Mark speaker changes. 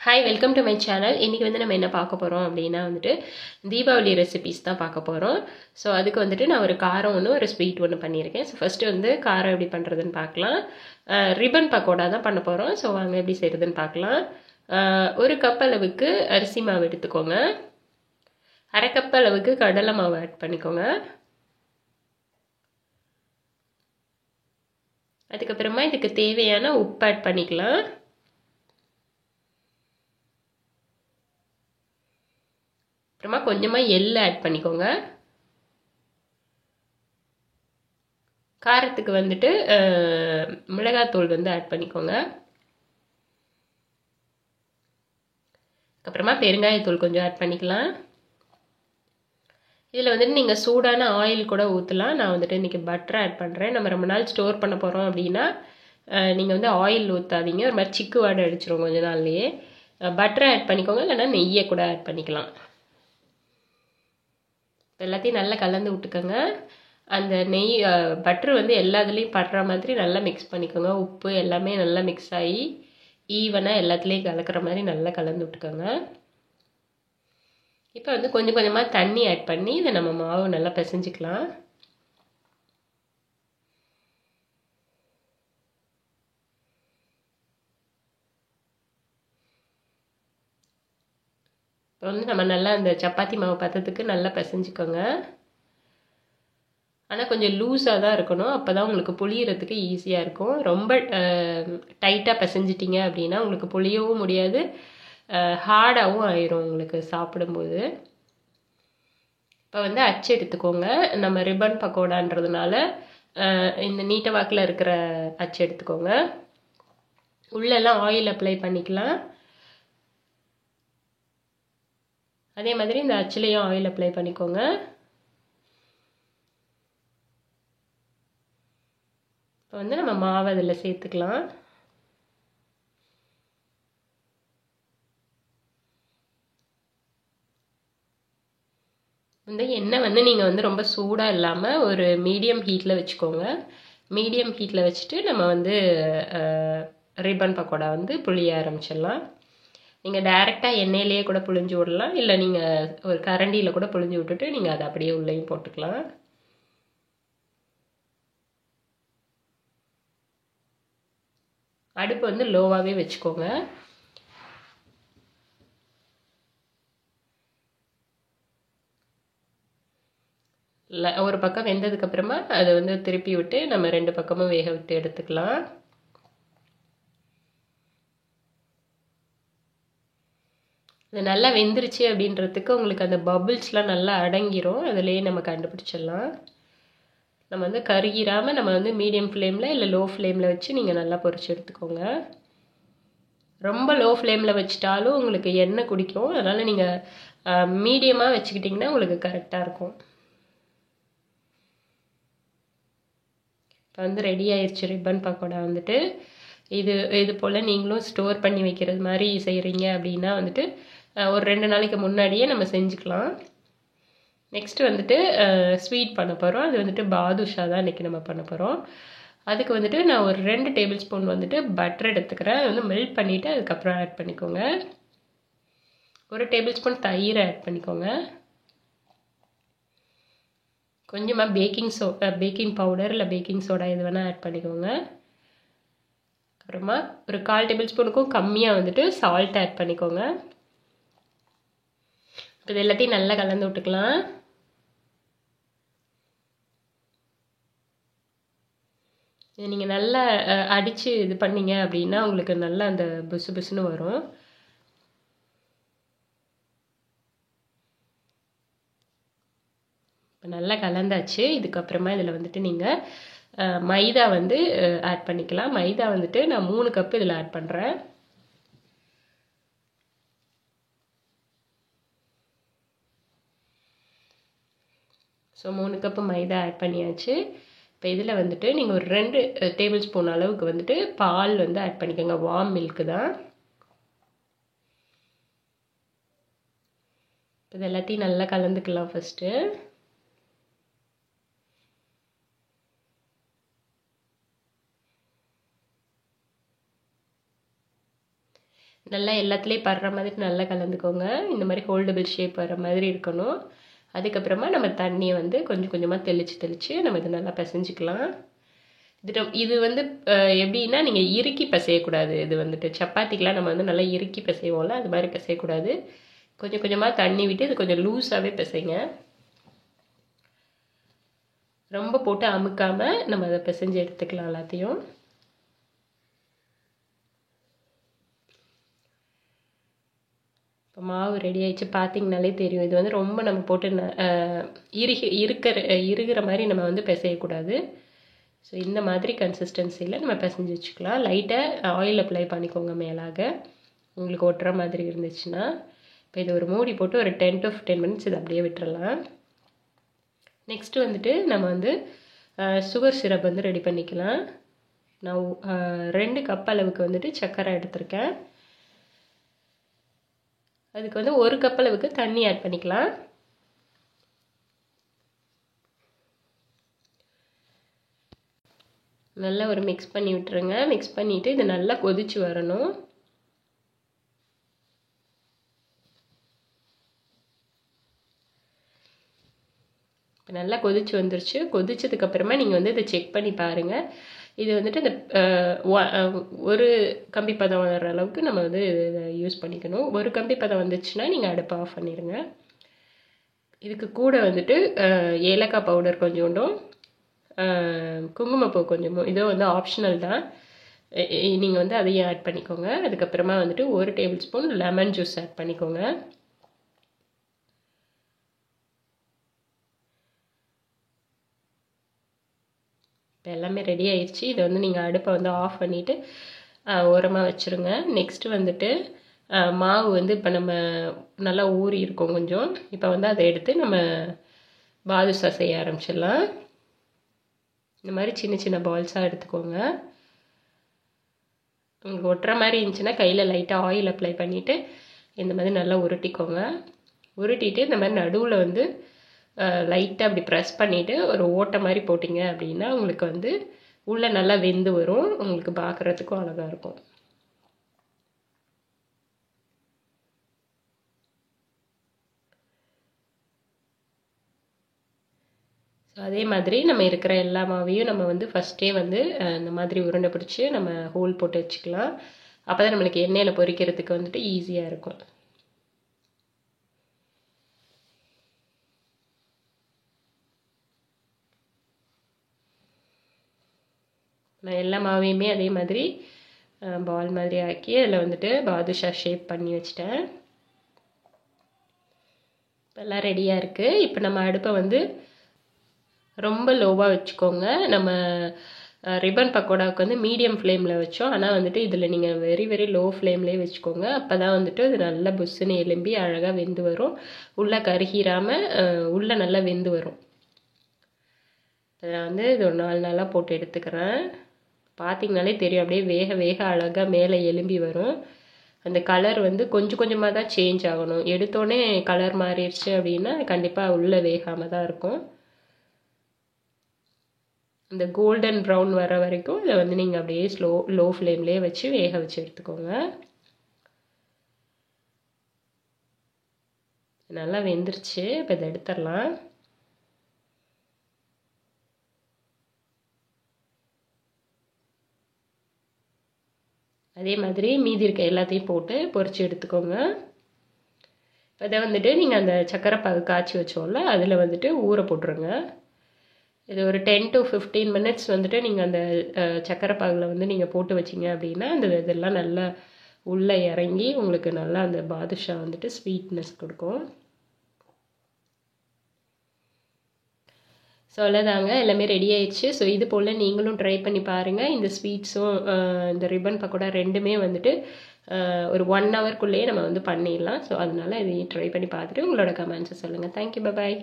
Speaker 1: Hi welcome to my channel. இன்றைக்கி வந்து நம்ம என்ன பார்க்க போகிறோம் அப்படின்னா வந்துட்டு தீபாவளி ரெசிபீஸ் தான் பார்க்க போகிறோம். ஸோ அதுக்கு வந்துட்டு நான் ஒரு காரம் ஒன்று ஒரு ஸ்வீட் ஒன்று பண்ணியிருக்கேன். ஸோ ஃபஸ்ட்டு வந்து காரம் எப்படி பண்ணுறதுன்னு பார்க்கலாம். ரிப்பன் பக்கோடா தான் பண்ண போகிறோம். ஸோ வாங்க எப்படி செய்கிறதுன்னு பார்க்கலாம். ஒரு கப் அளவுக்கு அரிசி மாவு எடுத்துக்கோங்க. அரை கப் அளவுக்கு கடலை மாவு ஆட் பண்ணிக்கோங்க. அதுக்கப்புறமா இதுக்கு தேவையான உப்பு ஆட் பண்ணிக்கலாம். அப்புறமா கொஞ்சமாக எள்ளு ஆட் பண்ணிக்கோங்க. காரத்துக்கு வந்துட்டு மிளகாத்தூள் வந்து ஆட் பண்ணிக்கோங்க. அப்புறமா பெருங்காயத்தூள் கொஞ்சம் ஆட் பண்ணிக்கலாம். இதில் வந்துட்டு நீங்கள் சூடான ஆயில் கூட ஊற்றலாம். நான் வந்துட்டு இன்றைக்கி பட்டர் ஆட் பண்ணுறேன். நம்ம ரொம்ப நாள் ஸ்டோர் பண்ண போகிறோம் அப்படின்னா நீங்கள் வந்து ஆயில் ஊற்றாதீங்க. ஒரு மாதிரி சிக்கு வாடை அடிச்சிடும் கொஞ்ச நாள்லேயே. பட்டரை ஆட் பண்ணிக்கோங்க, இல்லைன்னா நெய்யை கூட ஆட் பண்ணிக்கலாம். எல்லாத்தையும் நல்லா கலந்து விட்டுக்கோங்க. அந்த நெய் பட்ரு வந்து எல்லாத்துலேயும் படுற மாதிரி நல்லா மிக்ஸ் பண்ணிக்கோங்க. உப்பு எல்லாமே நல்லா மிக்ஸ் ஆகி ஈவனாக எல்லாத்துலேயும் கலக்கிற மாதிரி நல்லா கலந்து விட்டுக்கோங்க. இப்போ வந்து கொஞ்சம் கொஞ்சமாக தண்ணி ஆட் பண்ணி இதை நம்ம மாவு நல்லா பிசைஞ்சிக்கலாம். இப்போ வந்து நம்ம நல்லா அந்த சப்பாத்தி மாவு பதத்துக்கு நல்லா பிசைஞ்சிக்கோங்க. ஆனால் கொஞ்சம் லூஸாக தான் இருக்கணும். அப்போ தான் உங்களுக்கு புளியறதுக்கு ஈஸியாக இருக்கும். ரொம்ப டைட்டாக பிசைஞ்சிட்டிங்க அப்படின்னா உங்களுக்கு புளியவும் முடியாது, ஹார்டாகவும் ஆயிரும் உங்களுக்கு சாப்பிடும்போது. இப்போ வந்து அச்சு எடுத்துக்கோங்க. நம்ம ரிப்பன் பக்கோடான்றதுனால இந்த நீட்ட வாக்கில் இருக்கிற அச்சு எடுத்துக்கோங்க. உள்ளெல்லாம் ஆயில் அப்ளை பண்ணிக்கலாம். அதே மாதிரி இந்த அச்சுலேயும் ஆயில் அப்ளை பண்ணிக்கோங்க. இப்போ வந்து நம்ம மாவு அதில் சேர்த்துக்கலாம். இந்த எண்ணெய் வந்து நீங்கள் வந்து ரொம்ப சூடாக இல்லாமல் ஒரு மீடியம் ஹீட்டில் வச்சுக்கோங்க. மீடியம் ஹீட்டில் வச்சுட்டு நம்ம வந்து ரிப்பன் பக்கோடா வந்து புளிய ஆரம்பிச்சிடலாம். நீங்கள் டைரெக்டாக எண்ணெயிலேயே கூட புழிஞ்சு விடலாம், இல்லை நீங்கள் ஒரு கரண்டியில் கூட புழிஞ்சு விட்டுட்டு நீங்கள் அதை அப்படியே உள்ளேயும் போட்டுக்கலாம். அடுப்பு வந்து லோவாகவே வச்சுக்கோங்க. ஒரு பக்கம் வெந்ததுக்கப்புறமா அதை வந்து திருப்பி விட்டு நம்ம ரெண்டு பக்கமும் வேக விட்டு எடுத்துக்கலாம். இது நல்லா வெந்துருச்சு அப்படின்றதுக்கு உங்களுக்கு அந்த பபுள்ஸ்லாம் நல்லா அடங்கிரும். அதிலேயே நம்ம கண்டுபிடிச்சிடலாம். நம்ம வந்து கருகிராமல் நம்ம வந்து மீடியம் ஃப்ளேமில் இல்லை லோ ஃப்ளேமில் வச்சு நீங்கள் நல்லா பொரிச்சு எடுத்துக்கோங்க. ரொம்ப லோ ஃப்ளேமில் வச்சுட்டாலும் உங்களுக்கு எண்ணெய் குடிக்கும். அதனால் நீங்கள் மீடியமாக வச்சுக்கிட்டிங்கன்னா உங்களுக்கு கரெக்டாக இருக்கும். இப்போ வந்து ரெடி ஆயிடுச்சு ரிப்பன் பக்கோடா வந்துட்டு. இது போல் நீங்களும் ஸ்டோர் பண்ணி வைக்கிறது மாதிரி செய்கிறீங்க அப்படின்னா வந்துட்டு ஒரு 2 நாளைக்கு முன்னாடியே நம்ம செஞ்சுக்கலாம். நெக்ஸ்ட்டு வந்துட்டு ஸ்வீட் பண்ண போகிறோம். அது வந்துட்டு பாதுஷா தான் இன்றைக்கி நம்ம பண்ண போகிறோம். அதுக்கு வந்துட்டு நான் ஒரு 2 டேபிள் ஸ்பூன் வந்துட்டு பட்டர் எடுத்துக்கிறேன். அது வந்து மெல்ட் பண்ணிவிட்டு அதுக்கப்புறம் ஆட் பண்ணிக்கோங்க. 1 டேபிள் ஸ்பூன் தயிர் ஆட் பண்ணிக்கோங்க. கொஞ்சமாக பேக்கிங் பவுடர் இல்லை பேக்கிங் சோடா எது வேணால் ஆட் பண்ணிக்கோங்க. அப்புறமா ஒரு 1/4 டேபிள் ஸ்பூனுக்கும் கம்மியாக வந்துட்டு சால்ட் ஆட் பண்ணிக்கோங்க. இப்போ இது எல்லாத்தையும் நல்லா கலந்து விட்டுக்கலாம். இது நீங்கள் நல்லா அடித்து இது பண்ணிங்க அப்படின்னா உங்களுக்கு நல்லா அந்த புசு புசுன்னு வரும். இப்போ நல்லா கலந்தாச்சு. இதுக்கப்புறமா இதில் வந்துட்டு நீங்கள் மைதா வந்து ஆட் பண்ணிக்கலாம். மைதா வந்துட்டு நான் 3 கப்பு இதில் ஆட் பண்ணுறேன். ஸோ 3 கப்பு மைதா ஆட் பண்ணியாச்சு. இப்போ இதில் வந்துட்டு நீங்கள் ஒரு 2 டேபிள் ஸ்பூன் அளவுக்கு வந்துட்டு பால் வந்து ஆட் பண்ணிக்கோங்க. வார்ம் மில்க்கு தான். இது எல்லாத்தையும் நல்லா கலந்துக்கலாம் ஃபஸ்ட்டு. நல்லா எல்லாத்துலேயும் படுற மாதிரி நல்லா கலந்துக்கோங்க. இந்த மாதிரி ஹோல்டபிள் ஷேப் வர மாதிரி இருக்கணும். அதுக்கப்புறமா நம்ம தண்ணியை வந்து கொஞ்சம் கொஞ்சமாக தெளித்து நம்ம இது நல்லா பிசைஞ்சிக்கலாம். இது வந்து எப்படின்னா நீங்கள் இறுக்கி பிசையக்கூடாது. இது வந்துட்டு சப்பாத்திக்கெலாம் நம்ம வந்து நல்லா இறுக்கி பிசைவோம்ல, அது மாதிரி பிசையக்கூடாது. கொஞ்சம் கொஞ்சமாக தண்ணி விட்டு இது கொஞ்சம் லூஸாகவே பிசைங்க. ரொம்ப போட்டு அமுக்காமல் நம்ம அதை பிசைஞ்சு எடுத்துக்கலாம் எல்லாத்தையும். இப்போ மாவு ரெடி ஆகிடுச்சு, பார்த்தீங்கனாலே தெரியும். இது வந்து ரொம்ப நம்ம போட்டு இறுகிற மாதிரி நம்ம வந்து பிசையக்கூடாது. ஸோ இந்த மாதிரி கன்சிஸ்டன்சியில் நம்ம பிசைஞ்சு வச்சுக்கலாம். லைட்டாக ஆயில் அப்ளை பண்ணிக்கோங்க மேலாக, உங்களுக்கு ஒட்டுற மாதிரி இருந்துச்சுன்னா. இப்போ இது ஒரு மூடி போட்டு ஒரு 10 to 15 minutes இது அப்படியே விட்டுறலாம். நெக்ஸ்ட்டு வந்துட்டு நம்ம வந்து சுகர் சிரப் வந்து ரெடி பண்ணிக்கலாம். நான் 2 கப் அளவுக்கு வந்துட்டு சர்க்கரை எடுத்திருக்கேன். அதுக்கு வந்து 1 கப் அளவுக்கு தண்ணி ஆட் பண்ணிக்கலாம். நல்லா ஒரு மிக்ஸ் பண்ணி விட்டுருங்க. மிக்ஸ் பண்ணிவிட்டு இது நல்லா கொதிச்சு வரணும். இப்போ நல்லா கொதிச்சு வந்துருச்சு. கொதிச்சதுக்கப்புறமா நீங்கள் வந்து இதை செக் பண்ணி பாருங்கள். இது வந்துட்டு இந்த ஒரு கம்பி பதம் வர்ற அளவுக்கு நம்ம வந்து இதை யூஸ் பண்ணிக்கணும். ஒரு கம்பி பதம் வந்துச்சுன்னா நீங்கள் அடுப்பை ஆஃப் பண்ணிடுங்க. இதுக்கு கூட வந்துட்டு ஏலக்காய் பவுடர் கொஞ்சோண்டும், குங்குமப்பூ கொஞ்சமும், இதோ வந்து ஆப்ஷனல் தான், நீங்கள் வந்து அதையும் ஆட் பண்ணிக்கோங்க. அதுக்கப்புறமா வந்துட்டு 1 tablespoon lemon juice add பண்ணிக்கோங்க. இப்போ எல்லாமே ரெடி ஆயிடுச்சு. இதை வந்து நீங்கள் அடுப்பை வந்து ஆஃப் பண்ணிவிட்டு ஓரமாக வச்சுருங்க. நெக்ஸ்ட்டு வந்துட்டு மாவு வந்து இப்போ நம்ம நல்லா ஊறி இருக்கும் கொஞ்சம். இப்போ வந்து அதை எடுத்து நம்ம பாதுஷா செய்ய ஆரம்பிச்சிடலாம். இந்த மாதிரி சின்ன சின்ன பால்ஸாக எடுத்துக்கோங்க. உங்களுக்கு ஒட்டுற மாதிரி இருந்துச்சுன்னா கையில் லைட்டாக ஆயில் அப்ளை பண்ணிவிட்டு இந்த மாதிரி நல்லா உருட்டிக்கோங்க. உருட்டிட்டு இந்த மாதிரி நடுவில் வந்து லைட்டாக அப்படி ப்ரெஸ் பண்ணிவிட்டு ஒரு ஓட்டை மாதிரி போட்டிங்க அப்படின்னா உங்களுக்கு வந்து உள்ளே நல்லா வெந்து வரும். உங்களுக்கு பார்க்குறதுக்கும் அழகாக இருக்கும். ஸோ அதே மாதிரி நம்ம இருக்கிற எல்லா மாவையும் நம்ம வந்து ஃபஸ்ட்டே வந்து இந்த மாதிரி உருண்டை பிடிச்சி நம்ம ஹோல் போட்டு வச்சுக்கலாம். அப்போ தான் நம்மளுக்கு எண்ணெயில் பொரிக்கிறதுக்கு வந்துட்டு ஈஸியாக இருக்கும். நான் எல்லா மாவையுமே அதே மாதிரி பால் மாதிரி ஆக்கி அதில் வந்துட்டு பாதுஷா ஷேப் பண்ணி வச்சிட்டேன். இப்போ எல்லாம் ரெடியாக இருக்குது. இப்போ நம்ம அடுப்பை வந்து ரொம்ப லோவாக வச்சுக்கோங்க. நம்ம ரிப்பன் பக்கோடாவுக்கு வந்து மீடியம் ஃப்ளேமில் வச்சோம். ஆனால் வந்துட்டு இதில் நீங்கள் வெரி வெரி லோ ஃப்ளேம்லேயே வச்சுக்கோங்க. அப்போ தான் வந்துட்டு அது நல்லா புஷ்ஷுன்னு எலும்பி அழகாக வெந்து வரும். உள்ளே கருகிராமல் உள்ளே நல்லா வெந்து வரும். நான் வந்து இது ஒரு 4 நாளாக போட்டு எடுத்துக்கிறேன். பார்த்திங்கனாலே தெரியும், அப்படியே வேக வேக அழகாக மேலே எலும்பி வரும். அந்த கலர் வந்து கொஞ்சம் கொஞ்சமாக தான் சேஞ்ச் ஆகணும். எடுத்தோடனே கலர் மாறிடுச்சு அப்படின்னா கண்டிப்பாக உள்ளே வேகாமல் தான் இருக்கும். இந்த கோல்டன் ப்ரௌன் வர வரைக்கும் இதை வந்து நீங்கள் அப்படியே லோ ஃப்ளேம்லேயே வச்சு வேக வச்சு எடுத்துக்கோங்க. நல்லா வெந்துருச்சு. இப்போ இதை எடுத்துடலாம். அதே மாதிரி மீதி இருக்க எல்லாத்தையும் போட்டு பொரிச்சு எடுத்துக்கோங்க. இப்போ இதை வந்துட்டு நீங்கள் அந்த சக்கரை பாகு காய்ச்சி வச்சோம்ல அதில் வந்துட்டு ஊற போட்டுருங்க. இது ஒரு 10 to 15 minutes வந்துட்டு நீங்கள் அந்த சக்கரை பாகில் வந்து நீங்கள் போட்டு வச்சிங்க அப்படின்னா அந்த இதெல்லாம் நல்லா உள்ளே இறங்கி உங்களுக்கு நல்லா அந்த பாதுஷா வந்துட்டு ஸ்வீட்னஸ் கொடுக்கும். ஸோ அவ்வளோதாங்க, எல்லாமே ரெடி ஆயிடுச்சு. ஸோ இது போல் நீங்களும் ட்ரை பண்ணி பாருங்கள். இந்த ஸ்வீட்ஸும் இந்த ரிப்பன் பக்கோடா ரெண்டுமே வந்துட்டு ஒரு 1 hourக்குள்ளேயே நம்ம வந்து பண்ணிடலாம். ஸோ அதனால் இதையும் ட்ரை பண்ணி பார்த்துட்டு உங்களோட கமெண்ட்ஸை சொல்லுங்கள். தேங்க்யூ, பாய்.